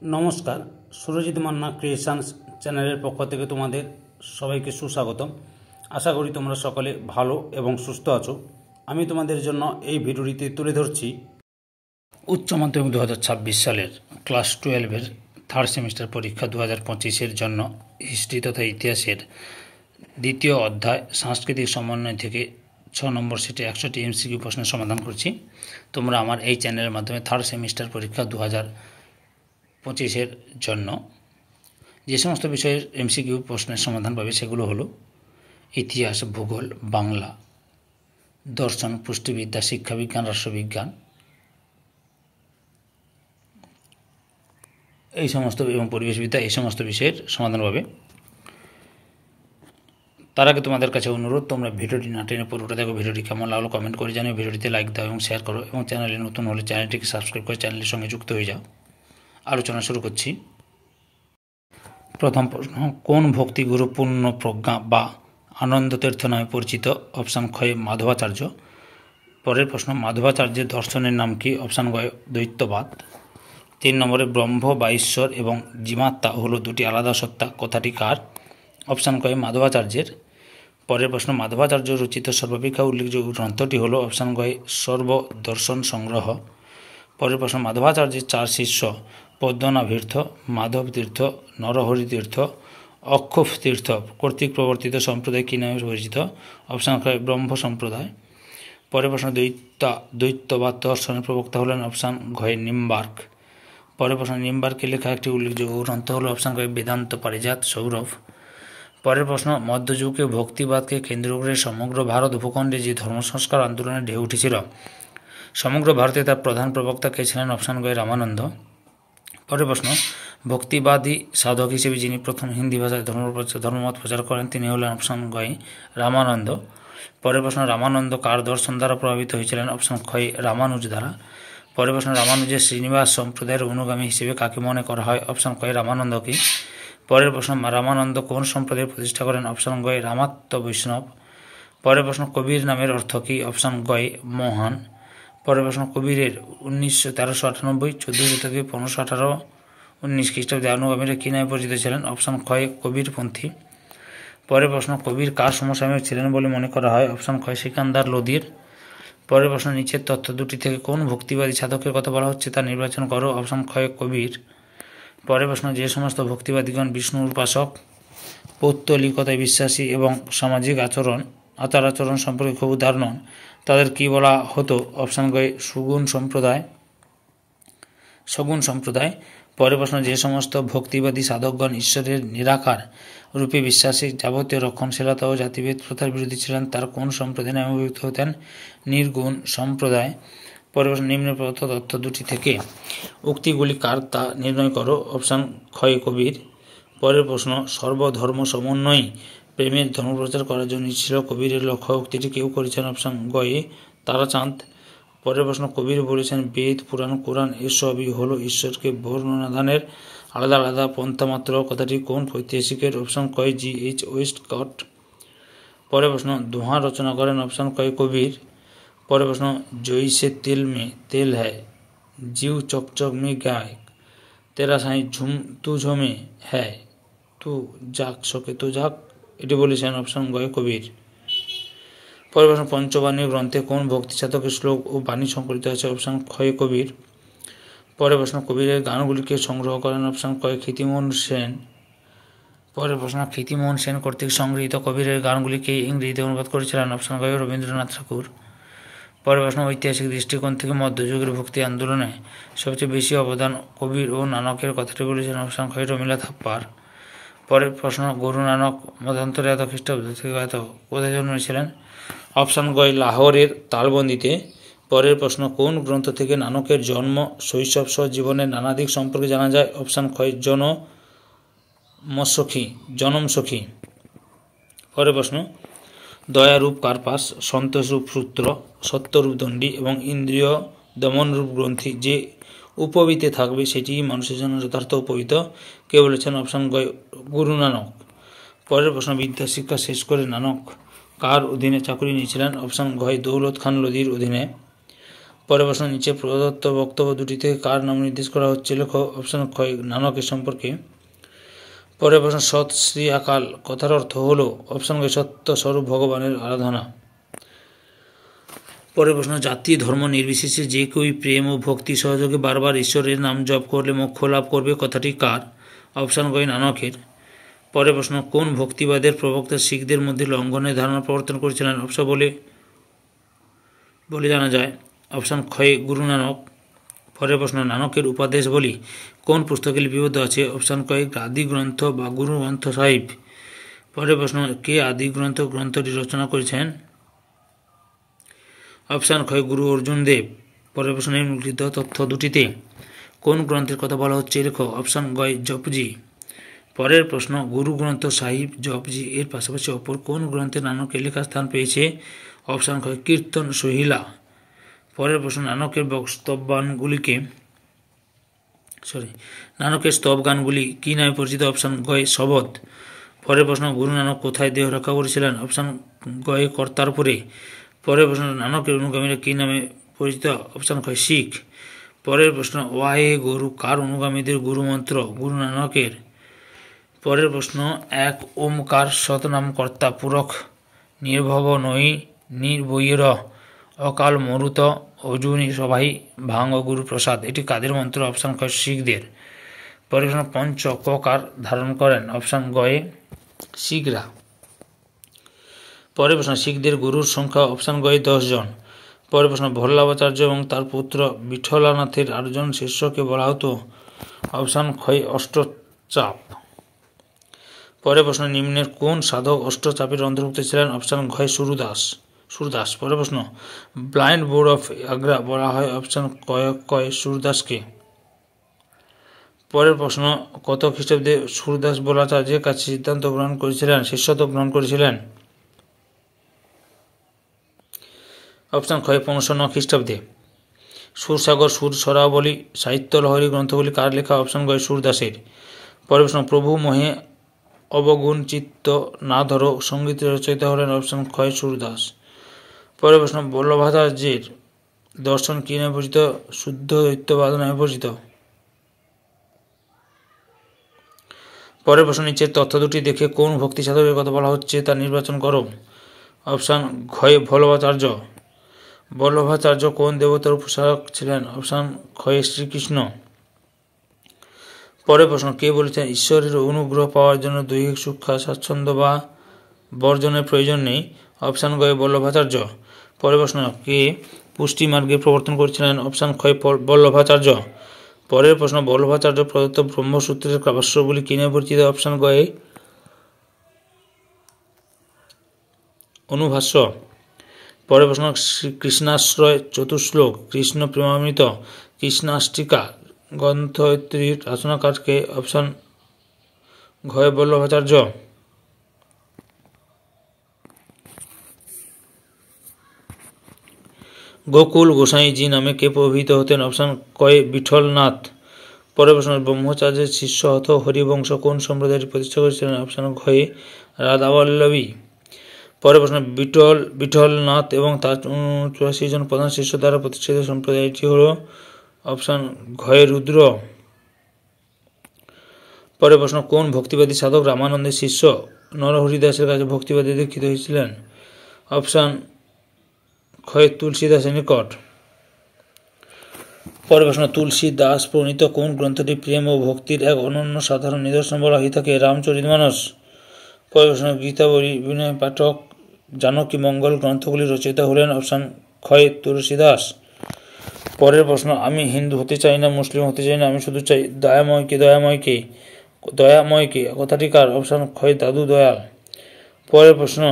নমস্কার, সুরজিৎ মান্না ক্রিয়েশনস চ্যানেলের পক্ষ থেকে তোমাদের সবাইকে সুস্বাগতম। আশা করি তোমরা সকলে ভালো এবং সুস্থ আছো। আমি তোমাদের জন্য এই ভিডিওটিতে তুলে ধরছি উচ্চ মাধ্যমিক 2026 সালের ক্লাস 12-এর থার্ড সেমিস্টার পরীক্ষা 2025-এর জন্য হিস্ট্রি তথা ইতিহাসের দ্বিতীয় অধ্যায় সাংস্কৃতিক সমন্বয় থেকে 6 নম্বর সেটে 100টি এমসিকিউ প্রশ্নের সমাধান করছি। তোমরা আমার এই চ্যানেলের মাধ্যমে থার্ড সেমিস্টার পরীক্ষা 2025-এর জন্য যে সমস্ত বিষয়ের এমসিকিউ প্রশ্নের সমাধান পাবে সেগুলো হলো ইতিহাস, ভূগোল, বাংলা, দর্শন, পুষ্টিবিদ্যা, শিক্ষাবিজ্ঞান, রাষ্ট্রবিজ্ঞান এই সমস্ত এবং পরিবেশবিদ্যা এই সমস্ত বিষয়ের সমাধান পাবে। তার আগে তোমাদের কাছে অনুরোধ, তোমরা ভিডিওটি না টেনে পুরোটা দেখো। ভিডিওটি কেমন লাগলো কমেন্ট করে জানিও, ভিডিওটিতে লাইক দাও এবং শেয়ার করো, এবং চ্যানেলে নতুন হলে চ্যানেলটিকে সাবস্ক্রাইব করে চ্যানেলের সঙ্গে যুক্ত হয়ে যাও। আলোচনা শুরু করছি। প্রথম প্রশ্ন, কোন ভক্তিগুরু পূর্ণ প্রজ্ঞা বা আনন্দ তীর্থ নামে পরিচিত? অপশান ক্ষয় মাধবাচার্য। পরের প্রশ্ন, মাধবাচার্যের দর্শনের নাম কি? অপশান গয় দ্বৈতবাদ। 3 নম্বরে, ব্রহ্ম বা ঈশ্বর এবং জীবাত্মা হলো দুটি আলাদা সত্তা, কথাটি কার? অপশান কয় মাধবাচার্যের। পরের প্রশ্ন, মাধবাচার্য রচিত সর্বাপেক্ষা উল্লেখযোগ্য গ্রন্থটি হলো? অপশান গয় সর্বদর্শন সংগ্রহ। পরের প্রশ্ন, মাধবাচার্যের 4 শিষ্য পদ্মনাভতীর্থ, মাধব তীর্থ, নরহরি তীর্থ, অক্ষোভ তীর্থ কর্তৃক প্রবর্তিত সম্প্রদায় কী নামে পরিচিত? অপশান কয় ব্রহ্ম সম্প্রদায়। পরের প্রশ্ন, দ্বৈতবাদ দর্শনের প্রবক্তা হলেন? অপশান ঘয় নিম্বার্ক। পরের প্রশ্ন, নিম্বার্কে লেখা একটি উল্লেখযোগ্য গ্রন্থ হল? অপশান কয় বেদান্ত পারিজাত সৌরভ। পরের প্রশ্ন, মধ্যযুগে ভক্তিবাদকে কেন্দ্র করে সমগ্র ভারত ভূখণ্ডে যে ধর্মসংস্কার আন্দোলনের ঢেউ উঠেছিল, সমগ্র ভারতে তার প্রধান প্রবক্তা কে ছিলেন? অপশান গয় রামানন্দ। পরের প্রশ্ন, ভক্তিবাদী সাধক হিসেবে যিনি প্রথম হিন্দি ভাষায় ধর্মমত প্রচার করেন তিনি হলেন? অপশান গয় রামানন্দ। পরের প্রশ্ন, রামানন্দ কার দর্শন দ্বারা প্রভাবিত হয়েছিলেন? অপশান ক্ষয় রামানুজ দ্বারা। পরের প্রশ্ন, রামানুজের শ্রীনিবাস সম্প্রদায়ের অনুগামী হিসেবে কাকে মনে করা হয়? অপশান ক্ষয় রামানন্দকে। পরের প্রশ্ন, রামানন্দ কোন সম্প্রদায়ের প্রতিষ্ঠা করেন? অপশান গয় রামাত্ম বৈষ্ণব। পরের প্রশ্ন, কবির নামের অর্থ কী? অপশান গয় মহান। পরের প্রশ্ন, কবিরের 1398 14 শতকে 1518-19 খ্রিস্টাব্দে অনুগামীরা কী নামে পরিচিত ছিলেন? অপশান ক্ষয় কবিরপন্থী। পরের প্রশ্ন, কবির কার সমসাময়িক ছিলেন বলে মনে করা হয়? অপশান ক্ষয় সিকান্দার লোদির। পরের প্রশ্ন, নিচের তথ্য দুটি থেকে কোন ভক্তিবাদী সাধকের কথা বলা হচ্ছে তা নির্বাচন করো? অপশান ক্ষয় কবির। পরের প্রশ্ন, যে সমস্ত ভক্তিবাদীগণ বিষ্ণুর উপাসক, পৌত্তলিকতায় বিশ্বাসী এবং সামাজিক আচার আচরণ সম্পর্কে খুব উদার নন, তাদের কী বলা হতো? অপশান গয় সগুণ সম্প্রদায়। পরের প্রশ্ন, যে সমস্ত ভক্তিবাদী সাধকগণ ঈশ্বরের নিরাকার রূপে বিশ্বাসী, যাবতীয় রক্ষণশীলতা ও জাতিভেদ প্রথার বিরোধী ছিলেন, তার কোন সম্প্রদায় নামে অভিযুক্ত হতেন? নির্গুণ সম্প্রদায়। পরের প্রশ্ন, নিম্ন প্রদত্ত তথ্য দুটি থেকে উক্তিগুলি কার তা নির্ণয় করো? অপশান ক্ষয় কবির। পরের প্রশ্ন, সর্বধর্ম সমন্বয়ী প্রেমের ধর্মপ্রচার করার জন্য ছিল কবিরের লক্ষ্য, উক্তিটি কেউ করেছেন? অপশান গয়ে তারাচাঁদ। পরের প্রশ্ন, কবির বলেছেন বেদ, পুরাণ, কোরআন এসবই হলো ঈশ্বরকে বর্ণনাদানের আলাদা আলাদা পন্থা মাত্র, কথাটি কোন ঐতিহাসিকের? অপশান কয় G.H. ওয়েস্টকট। পরের প্রশ্ন, দোহা রচনা করেন? অপশান কয় কবির। পরের প্রশ্ন, জৈসে তেল মে তেল হ্যায়, জিউ চকচক মে গায়, তেরা সাই ঝুম তু ঝমে হ্যায়, তু যাক সকে তু যাক, এটি বলেছেন? অপশান গয় কবির। পরের প্রশ্ন, পঞ্চবাণী গ্রন্থে কোন ভক্তি সাধকের শ্লোক ও বাণী সংকলিত আছে? অপশান ক্ষয় কবির। পরের প্রশ্ন, কবিরের গানগুলিকে সংগ্রহ করেন? অপশান কয় ক্ষিতিমোহন সেন। পরের প্রশ্ন, ক্ষিতিমোহন সেন কর্তৃক সংগৃহীত কবিরের গানগুলিকে ইংরেজিতে অনুবাদ করেছিলেন? অপশান কয় রবীন্দ্রনাথ ঠাকুর। পরের প্রশ্ন, ঐতিহাসিক দৃষ্টিকোণ থেকে মধ্যযুগের ভক্তি আন্দোলনে সবচেয়ে বেশি অবদান কবির ও নানকের কথাটি বলেছেন? অপশান কয় রমিলা থাপ্পার। পরের প্রশ্ন, গুরু নানক মতান্তরে এত খ্রিস্টাব্দ থেকে কোথায় জন্মেছিলেন? অপশান গয় লাহোরের তালবন্দিতে। পরের প্রশ্ন, কোন গ্রন্থ থেকে নানকের জন্ম, শৈশব সহ জীবনের নানা দিক সম্পর্কে জানা যায়? অপশান ক্ষয় জনমসখী। পরের প্রশ্ন, দয়ারূপ কার্পাস, সন্তোষরূপ সূত্র, সত্যরূপ দণ্ডী এবং ইন্দ্রিয় দমনরূপ গ্রন্থি যে উপবীতে থাকবে সেটি মানুষের জন্য যথার্থ উপবীত, কে বলেছেন? অপশান গয় গুরু নানক। পরের প্রশ্ন, বিদ্যা শিক্ষা শেষ করে নানক কার অধীনে চাকুরি নিয়েছিলেন? অপশান গয় দৌলত খান লোদির অধীনে। পরের প্রশ্ন, নিচে প্রদত্ত বক্তব্য দুটি থেকে কার নাম নির্দেশ করা হচ্ছে লেখো। অপশান খ নানকের সম্পর্কে। পরের প্রশ্ন, সৎ শ্রী আকাল কথার অর্থ হলো। অপশান গ সত্য স্বরূপ ভগবানের আরাধনা। পরের প্রশ্ন, জাতি ধর্ম নির্বিশেষে যে কেউই প্রেম ও ভক্তি সহযোগে বারবার ঈশ্বরের নাম জপ করলে মোক্ষ লাভ করবে, কথাটি কার? অপশান গ নানকের। পরের প্রশ্ন, কোন ভক্তিবাদের প্রবক্তা শিখদের মধ্যে লঙ্ঘনের ধারণা প্রবর্তন করেছিলেন? অপশন বলে জানা যায়। অপশান খ গুরু নানক। পরের প্রশ্ন, নানকের উপদেশ বলি কোন পুস্তকে লিপিবদ্ধ আছে? অপশান ক আদি গ্রন্থ বা গুরু গ্রন্থ সাহিব। পরের প্রশ্ন, কে আদি গ্রন্থটি রচনা করেছেন? অপশান খ গুরু অর্জুন দেব। পরের প্রশ্ন, নিম্নলিখিত তথ্য দুটিতে কোন গ্রন্থের কথা বলা হচ্ছে লেখো। অপশান গ জপজি। পরের প্রশ্ন, গুরু গ্রন্থ সাহিব জপজি এর পাশাপাশি অপর কোন গ্রন্থে নানকের লেখা স্থান পেয়েছে? অপশান খ কীর্তন সহিলা। পরের প্রশ্ন, নানকের স্তব গানগুলি কী নামে পরিচিত? অপশান গ শবদ। পরের প্রশ্ন, গুরু নানক কোথায় দেহ রক্ষা করেছিলেন? অপশান গ কর্তারপুরে। পরের প্রশ্ন, নানকের অনুগামীরা কী নামে পরিচিত? অপশান খ শিখ। পরের প্রশ্ন, ওয়াহে গুরু কার অনুগামীদের গুরুমন্ত্র? গুরু নানকের। পরের প্রশ্ন, এক ওমকার শতনাম কর্তা পুরখ নির্ভব নৈ নির্বৈর অকাল মরুত অজুনি সভাই ভাঙ্গ গুরু প্রসাদ, এটি কাদের মন্ত্র? অপশান খ শিখদের। পরের প্রশ্ন, পঞ্চ কার ধারণ করেন? অপশান গয়ে শিখরা। পরের প্রশ্ন, শিখদের গুরুর সংখ্যা? অপশান গয়ে 10 জন। পরের প্রশ্ন, বল্লভাচার্য এবং তার পুত্র বিঠলানাথের 8 জন শিষ্যকে বলা হতো? অপশান খ অষ্টচাপ। পরের প্রশ্ন, নিম্নের কোন সাধক অষ্টচাপের অন্তর্ভুক্ত ছিলেন? অপশান ঘ সুরদাস। পরের প্রশ্ন, ব্লাইন্ড বোর্ড অফ আগ্রা বলা হয়? অপশান ক সুরদাসকে। পরের প্রশ্ন, কত খ্রিস্টাব্দে সুরদাস বল্লভাচার্যের কাছে শিষ্যত্ব গ্রহণ করেছিলেন? অপশান খ 1509 খ্রিস্টাব্দে। সুরসাগর সুর সরাবলী সাহিত্য লহরী গ্রন্থগুলি কার লেখা? অপশান গ সুরদাসের। পরের প্রশ্ন, প্রভু মোহে অবগুণ চিত্ত না ধরো সঙ্গীতের রচয়িতা হলেন? অপশান খ সুরদাস। পরের প্রশ্ন, বল্লভাচার্যের দর্শন কী নামে পরিচিত? শুদ্ধ দ্বৈতবাদ নামে পরিচিত। পরের প্রশ্ন, নিচের তথ্য দুটি দেখে কোন ভক্তি সাধকের কথা বলা হচ্ছে তা নির্বাচন করো। অপশান ঘ বল্লভাচার্য। বল্লভাচার্য কোন দেবতার উপাসক ছিলেন? অপশান খ শ্রীকৃষ্ণ। পরের প্রশ্ন, কে বলেছেন ঈশ্বরের অনুগ্রহ পাওয়ার জন্য দৈহিক সুখ স্বাচ্ছন্দ্য বা বর্জনের প্রয়োজন নেই? অপশান গ বল্লভাচার্য। পরের প্রশ্ন, কে পুষ্টি মার্গের প্রবর্তন করেছিলেন? অপশান খ বল্লভাচার্য। পরের প্রশ্ন, বল্লভাচার্য প্রদত্ত ব্রহ্মসূত্রের ভাষ্যগুলি কী নামে পরিচিত? অপশান গ অনুভাষ্য। পরের প্রশ্ন, কৃষ্ণাশ্রয় চতুশ্লোক কৃষ্ণ প্রেমামৃত কৃষ্ণাষ্টিকা গ্রন্থটির রচনাকারকে? অপশান ঘ বল্লভাচার্য। গোকুল গোসাইজি নামে কে প্রভূত হতেন? অপশান ক বিঠলনাথ। পরের প্রশ্ন, ব্রহ্মচার্যের শিষ্য হত হরিবংশ কোন সম্প্রদায়ের প্রতিষ্ঠা করেছিলেন? অপশান ঘ রাধাবল্লভী। পরের প্রশ্ন, বিঠলনাথ এবং তার 84 জন প্রধান শিষ্য দ্বারা প্রতিষ্ঠিত সম্প্রদায়টি হল? অপশান ঘ রুদ্র। পরের প্রশ্ন, কোন ভক্তিবাদী সাধক রামানন্দের শিষ্য নরহরিদাসের কাছে ভক্তিবাদী দীক্ষিত হয়েছিলেন? অপশান খ তুলসীদাসের নিকট। পরের প্রশ্ন, তুলসী দাস প্রণীত কোন গ্রন্থটি প্রেম ও ভক্তির এক অনন্য সাধারণ নিদর্শন বলা হয়ে থাকে? রামচরিতমানস। পরের প্রশ্ন, গীতাবলী বিনয় পাঠক জানকী মঙ্গল গ্রন্থগুলির রচয়িতা হলেন? অপশান খ তুলসীদাস। পরের প্রশ্ন, আমি হিন্দু হতে চাই না, মুসলিম হতে চাই না, আমি শুধু চাই দয়াময়কে কথাটি কার? অপশান খ দাদু দয়াল। পরের প্রশ্ন,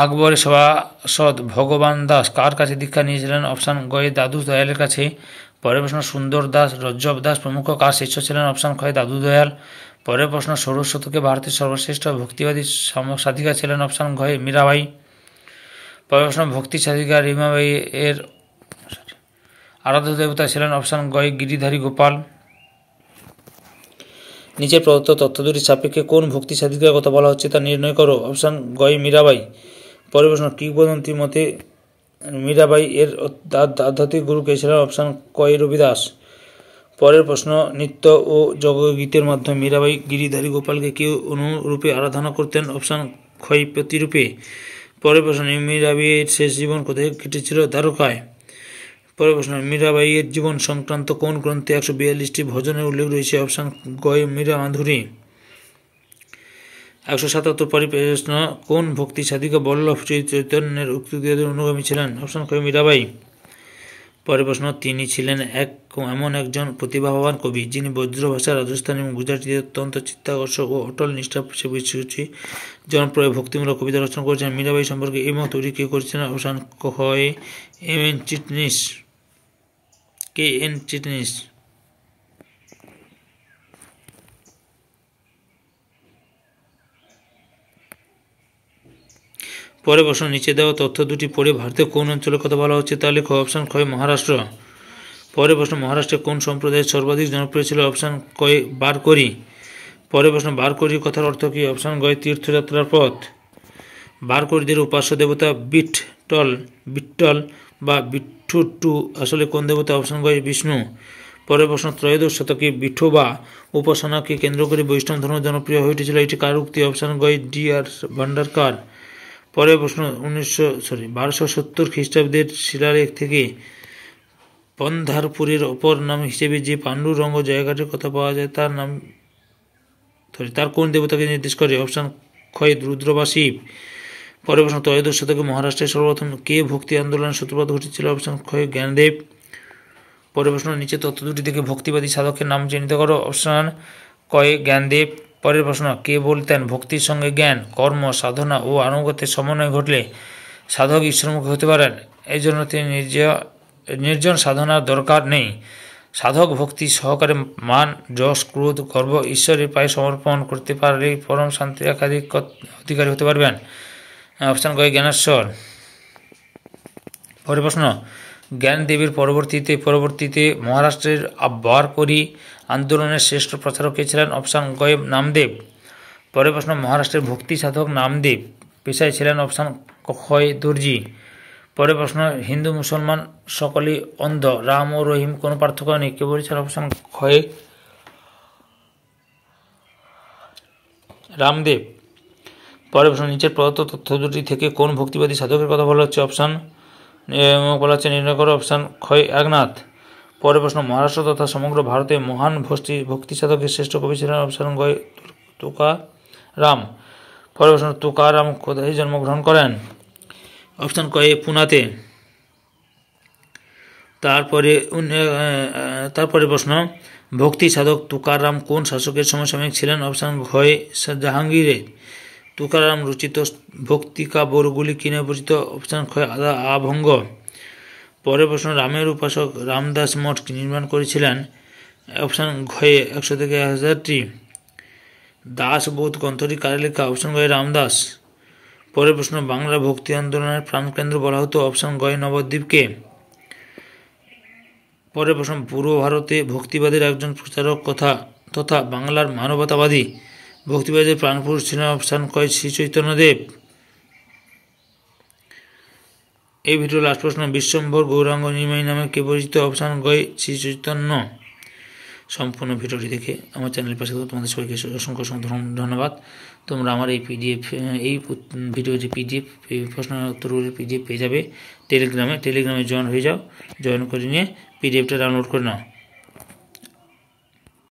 আকবরের সভাসদ ভগবান দাস কার কাছে দীক্ষা নিয়েছিলেন? অপশান গ দাদু দয়ালের কাছে। পরের প্রশ্ন, সুন্দর দাস রজ্জব দাস প্রমুখ কার শিষ্য ছিলেন? অপশান খ দাদু দয়াল। পরের প্রশ্ন, ষোড়শ শতকে ভারতের সর্বশ্রেষ্ঠ ভক্তিবাদী সাধিকা ছিলেন? অপশান ঘ মীরাবাই। পরের প্রশ্ন, ভক্তি সাধিকা রীমাবাই এর আরাধ্য দেবতা ছিলেন অপশান গ গিরিধারী গোপাল। নিচে প্রদত্ত তথ্য দুটি সাপেক্ষে কোন ভক্তি সাধিকার কথা বলা হচ্ছে তা নির্ণয় করো। অপশান গ মীরাবাই। পরের প্রশ্ন কিংবদন্তি মতে মীরাবাই এর আধ্যাত্মিক গুরু কে ছিলেন? অপশান ক রবিদাস। পরের প্রশ্ন নৃত্য ও যোগগীতের মাধ্যমে মীরাবাই গিরিধারী গোপালকে কি অনুরূপে আরাধনা করতেন? অপশান ক্ষয় প্রতিরূপে। পরের প্রশ্ন মীরাবাইয়ের শেষ জীবন কোথায় কেটেছিল? দ্বারকায়। পরের প্রশ্ন মীরাবাইয়ের জীবন সংক্রান্ত কোন গ্রন্থে 142টি ভজনের উল্লেখ রয়েছে? অপশান গ মীরা মাধুরী। 177 পরের প্রশ্ন কোন ভক্তি সাধিকা বল্লভ চৈতন্যের উক্তিদের অনুগামী ছিলেন? অপশান ক মীরাবাই। পরের প্রশ্ন তিনি ছিলেন এমন একজন প্রতিভাবান কবি যিনি ব্রজ ভাষা, রাজস্থানী এবং গুজরাটিতে অত্যন্ত চিত্তাকর্ষক ও অটল নিষ্ঠা বেশি জনপ্রিয় ভক্তিমূলক কবিতা রচনা করেছেন। মীরাবাই সম্পর্কে এই মত তৈরি কে করেছিলেন? অপশান ক কে এন চিটনিস। পরে প্রশ্ন নিচে দেওয়া তথ্য দুটি পড়ে ভারতের কোন অঞ্চলের কথা বলা হচ্ছে তা লেখো। অপশান খ মহারাষ্ট্র। পরে প্রশ্ন মহারাষ্ট্রের কোন সম্প্রদায়ের সর্বাধিক জনপ্রিয় ছিল? অপশান ক বারকরি। পরে প্রশ্ন বারকরি কথার অর্থ কি? অপশান গ তীর্থযাত্রার পথ। বারকরিদের উপাস্য দেবতা বিট্টল বা বিঠ্ঠু আসলে কোন দেবতা? অপশান গ বিষ্ণু। পরের প্রশ্ন ত্রয়োদশ শতকে বিঠোবা উপাসনাকে কেন্দ্র করে বৈষ্ণব ধর্ম জনপ্রিয় হয়ে উঠেছিল, এটি কার উক্তি? অপশান গ D.R. ভান্ডারকার। পরের প্রশ্ন 1270 খ্রিস্টাব্দের শিলালেখ থেকে পন্ধারপুরের অপর নাম হিসেবে যে পাণ্ডুরঙ্গ জায়গাটির কথা পাওয়া যায় তার কোন দেবতাকে নির্দেশ করে? অপশান খ রুদ্র বা শিব। পরের প্রশ্ন ত্রয়োদশ শতকে মহারাষ্ট্রের সর্বপ্রথম কে ভক্তি আন্দোলনের সূত্রপাত ঘটেছিল? অপশান খ জ্ঞানদেব। পরের প্রশ্ন নিচে তথ্য দুটি থেকে ভক্তিবাদী সাধকের নাম চিহ্নিত করো। অপশান ক জ্ঞানদেব। পরের প্রশ্ন কে বলতেন ভক্তির সঙ্গে জ্ঞান, কর্ম, সাধনা ও আনুগত্যের সমন্বয় ঘটলে সাধক ঈশ্বরমুখী হতে পারেন। এই জন্য তিনি নির্জন সাধনার দরকার নেই। সাধক ভক্তি সহকারে মান, যশ, ক্রোধ, গর্ব ঈশ্বরের পায়ে সমর্পণ করতে পারলেই পরম শান্তির একাধিক অধিকারী হতে পারবেন। অপশান গ জ্ঞানেশ্বর। পরের প্রশ্ন জ্ঞানদেবের পরবর্তীতে মহারাষ্ট্রের বারকরি আন্দোলনের শ্রেষ্ঠ প্রচারক কে ছিলেন? অপশান গ নামদেব। পরের প্রশ্ন মহারাষ্ট্রের ভক্তি সাধক নামদেব পেশায় ছিলেন? অপশান খ দর্জি। পরের প্রশ্ন হিন্দু মুসলমান সকলেই অন্ধ, রাম ও রহিম কোনো পার্থক্য নেই, কে বলেছেন? অপশান খ রামদেব। পরের প্রশ্ন নিচের প্রদত্ত তথ্য দুটি থেকে কোন ভক্তিবাদী সাধকের কথা বলা হচ্ছে? অপশান বলা হচ্ছে নির্ণয় করো। অপশান খ একনাথ। পরের প্রশ্ন মহারাষ্ট্র তথা সমগ্র ভারতে মহান ভক্তি সাধকের শ্রেষ্ঠ কবি ছিলেন? অপশান গ তুকারাম। পরের প্রশ্ন তুকারাম কোথায় জন্মগ্রহণ করেন? অপশান ক পুনাতে। তারপরে প্রশ্ন ভক্তি সাধক তুকারাম কোন শাসকের সমসাময়িক ছিলেন? অপশান ঘ জাহাঙ্গীরের। তুকারাম রচিত ভক্তিকা বোরগুলি কি নামে পরিচিত? অপশান খ আভঙ্গ। পরের প্রশ্ন রামের উপাসক রামদাস মঠ নির্মাণ করেছিলেন? অপশান ঘ 100 থেকে 1000টি। দাসবোধ গ্রন্থটি কার লেখা? অপশান গ রামদাস। পরের প্রশ্ন বাংলা ভক্তি আন্দোলনের প্রাণকেন্দ্র বলা হতো? অপশান গ নবদ্বীপকে। পরের প্রশ্ন পূর্ব ভারতে ভক্তিবাদের একজন প্রচারক তথা বাংলার মানবতাবাদী ভক্তিবাদের প্রাণপুরুষ ছিলেন? অপশান ক শ্রী চৈতন্যদেব। এই ভিডিওর লাস্ট প্রশ্ন বিশ্বম্ভর গৌরাঙ্গ নিমাই নামে কে পরিচিত? অপশান গ শ্রী চৈতন্য। সম্পূর্ণ ভিডিওটি দেখে আমার চ্যানেলের পাশে তোমাদের সবাইকে অসংখ্য ধন্যবাদ। তোমরা আমার এই ভিডিও যে পিডিএফ প্রশ্ন উত্তরগুলির পিডিএফ পেয়ে যাবে টেলিগ্রামে জয়েন হয়ে যাও। জয়েন করে নিয়ে পিডিএফটা ডাউনলোড করে নাও।